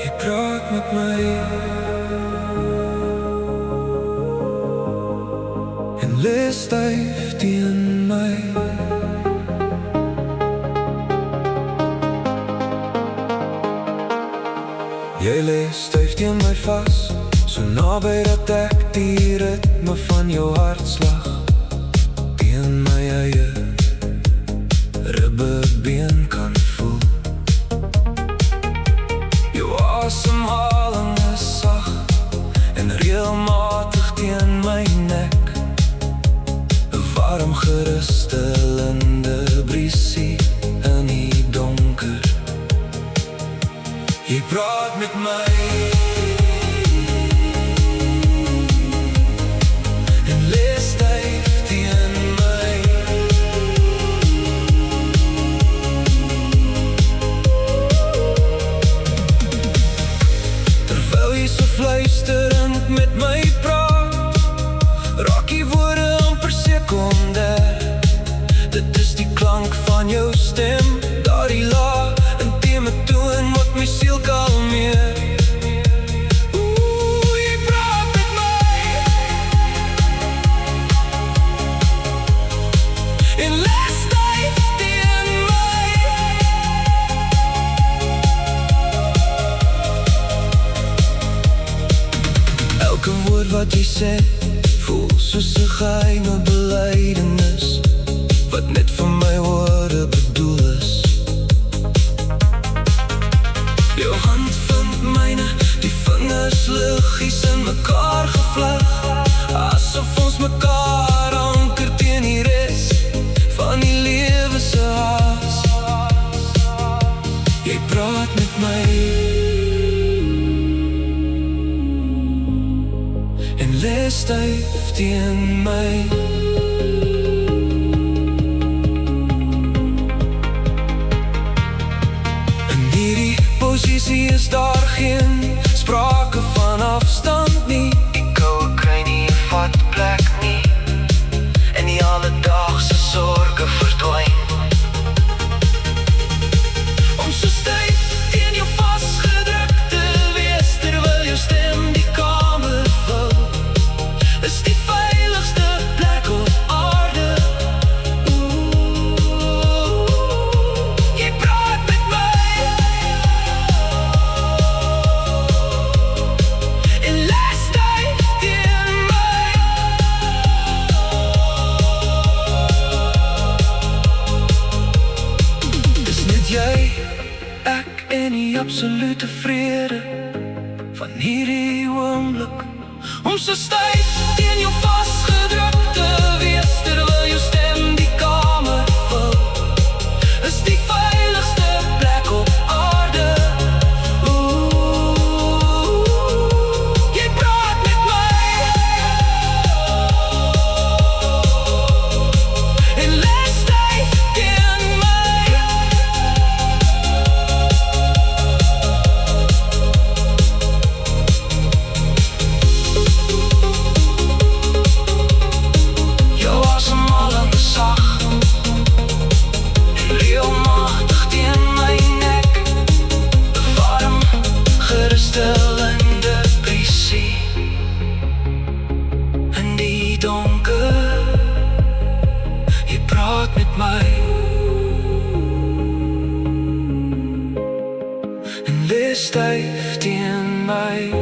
Jy praat met my en lê styf teen my. Jy lê styf teen my vas, so naby dat ek die ritme van jou hartslag teen my eie ribbebeen kan voel. Jou asemhaling is sag en regelmatig teen my nek, 'n warm gerusstellende briesie in die donker. Jy praat met my en lê styf teen my. Terwyl jy so fluisterend met my praat, raak die woorde amper sekondêr. Dit is die klank van jou stem, daardie laag intieme toon wat my siel kalmeer. Oeh, jy praat met my en lê styf teen my. Elke woord wat jy sê voel soos 'n geheime belydenis wat net vir my woorde bedoel is. Jou hand vind myne, die vingers liggies in mekaar gevleg, asof ons mekaar anker teen die res van die lewe se haas. Jy praat met my en lê styf teen my. Is daar geen sprake van afstand nie. Die koue kry nie 'n vat plek nie en die alledaagse sorge verdwyn. Om so styf teen jou vasgedruk te wees terwyl jou stem die kamer vul, is die veiligste plek op aarde. Jy praat met my en die absolute vrede van hierdie oomblik. Om so styf teen jou vasgedruk te wees terwyl jou stem die kamer vul, is die veiligste plek op aarde. Jy praat met my en lê styf teen my. Geruststellende briesie in die donker. Jy praat met my en lê styf teen my.